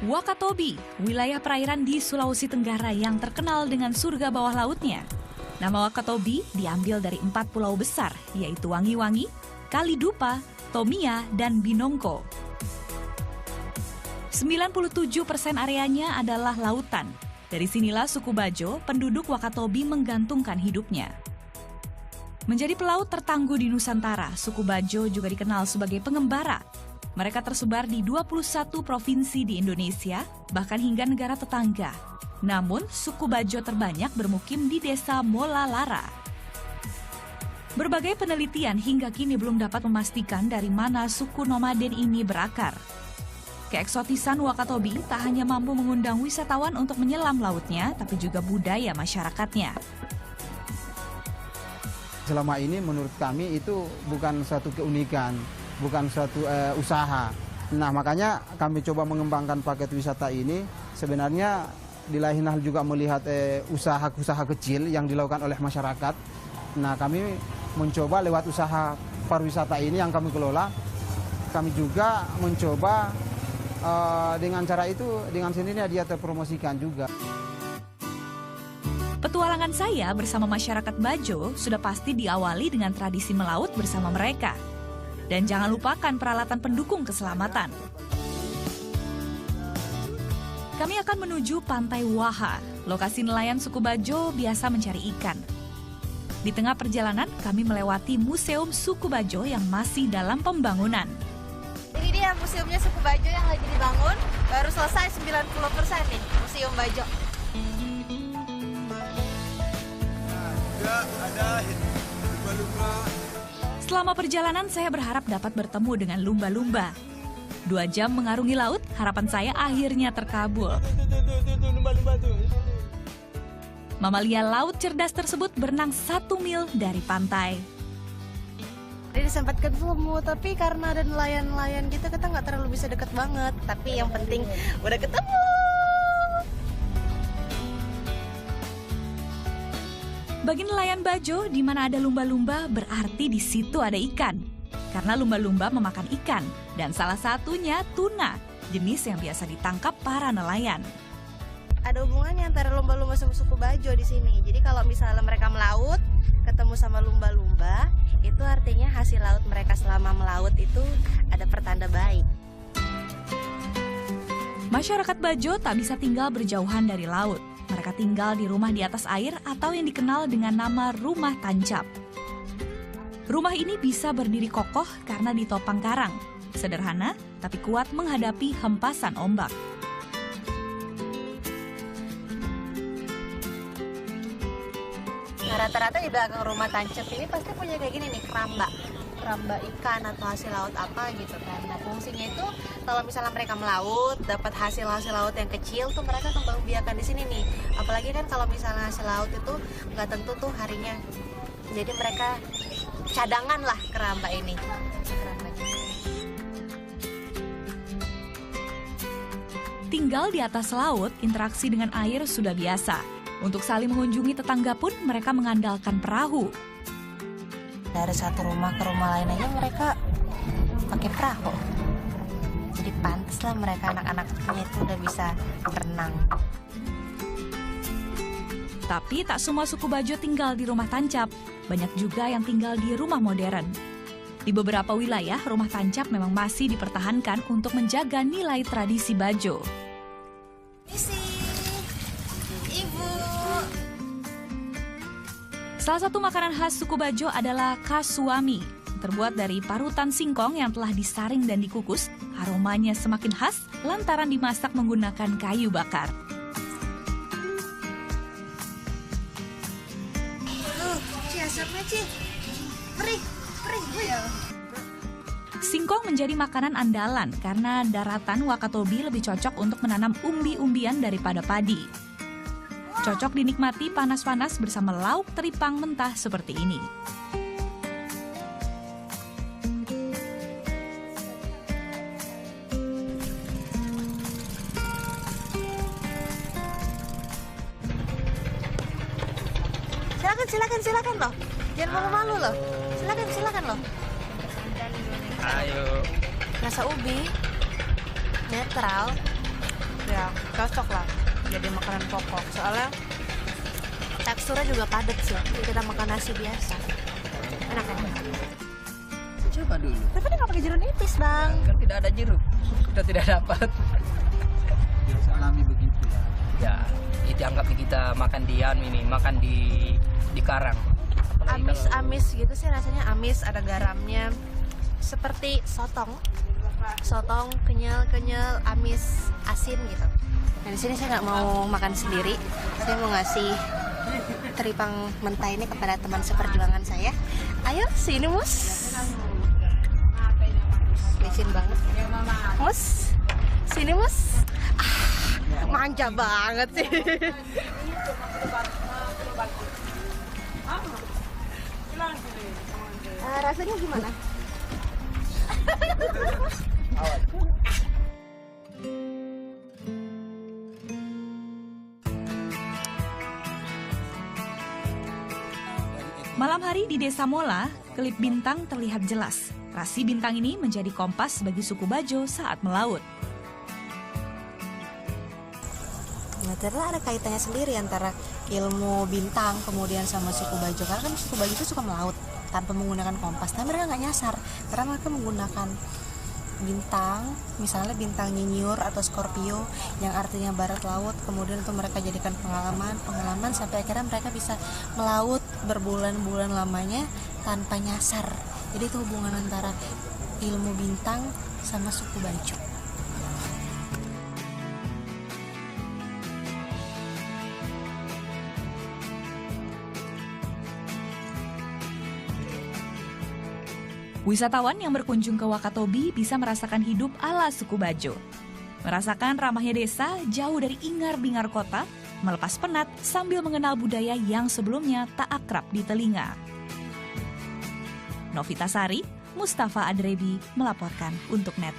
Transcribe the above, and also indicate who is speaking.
Speaker 1: Wakatobi, wilayah perairan di Sulawesi Tenggara yang terkenal dengan surga bawah lautnya. Nama Wakatobi diambil dari 4 pulau besar, yaitu Wangi-Wangi, Kalidupa, Tomia, dan Binongko. 97% areanya adalah lautan. Dari sinilah suku Bajo, penduduk Wakatobi menggantungkan hidupnya. Menjadi pelaut tertangguh di Nusantara, suku Bajo juga dikenal sebagai pengembara. Mereka tersebar di 21 provinsi di Indonesia, bahkan hingga negara tetangga. Namun, suku Bajo terbanyak bermukim di desa Molalara. Berbagai penelitian hingga kini belum dapat memastikan dari mana suku nomaden ini berakar. Keeksotisan Wakatobi tak hanya mampu mengundang wisatawan untuk menyelam lautnya, tapi juga budaya masyarakatnya.
Speaker 2: Selama ini menurut kami itu bukan suatu keunikan, bukan suatu usaha. Nah, makanya kami coba mengembangkan paket wisata ini. Sebenarnya di lain hal juga melihat usaha-usaha kecil yang dilakukan oleh masyarakat. Nah, kami mencoba lewat usaha pariwisata ini yang kami kelola. Kami juga mencoba dengan cara itu, dengan sendirinya dia terpromosikan juga.
Speaker 1: Petualangan saya bersama masyarakat Bajo sudah pasti diawali dengan tradisi melaut bersama mereka. Dan jangan lupakan peralatan pendukung keselamatan. Kami akan menuju Pantai Waha, lokasi nelayan suku Bajo biasa mencari ikan. Di tengah perjalanan, kami melewati Museum Suku Bajo yang masih dalam pembangunan.
Speaker 3: Ini dia museumnya suku Bajo yang lagi dibangun, baru selesai 90% nih, Museum Bajo.
Speaker 4: Ada lumba-lumba.
Speaker 1: Selama perjalanan saya berharap dapat bertemu dengan lumba-lumba. 2 jam mengarungi laut, harapan saya akhirnya terkabul. Mamalia laut cerdas tersebut berenang 1 mil dari pantai.
Speaker 3: Jadi sempat ketemu, tapi karena ada nelayan-nelayan gitu kita nggak terlalu bisa deket banget. Tapi yang penting udah ketemu.
Speaker 1: Bagi nelayan Bajo, di mana ada lumba-lumba berarti di situ ada ikan. Karena lumba-lumba memakan ikan, dan salah satunya tuna, jenis yang biasa ditangkap para nelayan.
Speaker 3: Ada hubungannya antara lumba-lumba sama suku Bajo di sini. Jadi kalau misalnya mereka melaut, ketemu sama lumba-lumba, itu artinya hasil laut mereka selama melaut itu ada pertanda baik.
Speaker 1: Masyarakat Bajo tak bisa tinggal berjauhan dari laut. Mereka tinggal di rumah di atas air atau yang dikenal dengan nama rumah tancap. Rumah ini bisa berdiri kokoh karena ditopang karang. Sederhana, tapi kuat menghadapi hempasan ombak.
Speaker 3: Nah, rata-rata di belakang rumah tancap ini pasti punya kayak gini nih, keramba ikan atau hasil laut apa gitu kan. Nah, fungsinya itu kalau misalnya mereka melaut dapat hasil laut yang kecil tuh mereka kembang biakan di sini nih. Apalagi kan kalau misalnya hasil laut itu nggak tentu tuh harinya. Jadi mereka cadangan lah keramba ini.
Speaker 1: Tinggal di atas laut, interaksi dengan air sudah biasa. Untuk saling mengunjungi tetangga pun mereka mengandalkan perahu.
Speaker 3: Dari satu rumah ke rumah lain aja mereka pakai perahu. Jadi pantas lah mereka anak-anaknya itu udah bisa berenang.
Speaker 1: Tapi tak semua suku Bajo tinggal di rumah tancap. Banyak juga yang tinggal di rumah modern. Di beberapa wilayah, rumah tancap memang masih dipertahankan untuk menjaga nilai tradisi Bajo. Salah satu makanan khas suku Bajo adalah kasuami. Terbuat dari parutan singkong yang telah disaring dan dikukus, aromanya semakin khas lantaran dimasak menggunakan kayu bakar.
Speaker 3: Asapnya, Ci. Perih.
Speaker 1: Singkong menjadi makanan andalan karena daratan Wakatobi lebih cocok untuk menanam umbi-umbian daripada padi. Cocok dinikmati panas-panas bersama lauk teripang mentah seperti ini.
Speaker 3: Silakan loh. Jangan malu-malu loh. Silakan loh.
Speaker 4: Ayo.
Speaker 3: Rasa ubi netral. ya cocok lah jadi makanan pokok. Soalnya teksturnya juga padat sih. Jadi kita makan nasi biasa. Enak.
Speaker 5: Coba dulu.
Speaker 3: Tapi dia nggak pakai jeruk nipis, Bang.
Speaker 5: Kan tidak ada jeruk, kita tidak dapat.
Speaker 2: Biasa alami begitu ya.
Speaker 5: Ya, itu anggapnya kita makan di makan di karang. Apalagi kalau-
Speaker 3: Amis gitu sih rasanya, amis, ada garamnya. Seperti sotong. Sotong kenyal, amis, asin gitu. Nah, di sini saya nggak mau makan sendiri. Saya mau ngasih teripang mentah ini kepada teman seperjuangan saya. Ayo sini, Mus. Licin banget. Mus. Sini, Mus. Manja banget sih. Rasanya gimana?
Speaker 1: Malam hari di Desa Mola, kelip bintang terlihat jelas. Rasi bintang ini menjadi kompas bagi suku Bajo saat melaut.
Speaker 3: Nah, ternyata ada kaitannya sendiri antara ilmu bintang kemudian sama suku Bajo. Karena kan suku Bajo itu suka melaut tanpa menggunakan kompas. Tapi mereka nggak nyasar karena mereka menggunakan bintang, misalnya bintang Nyinyur atau Scorpio yang artinya barat laut. Kemudian itu mereka jadikan pengalaman sampai akhirnya mereka bisa melaut berbulan-bulan lamanya tanpa nyasar. Jadi itu hubungan antara ilmu bintang sama suku Bajo.
Speaker 1: Wisatawan yang berkunjung ke Wakatobi bisa merasakan hidup ala suku Bajo. Merasakan ramahnya desa jauh dari ingar-bingar kota, melepas penat sambil mengenal budaya yang sebelumnya tak akrab di telinga. Novita Sari, Mustafa Adrebi melaporkan untuk NET.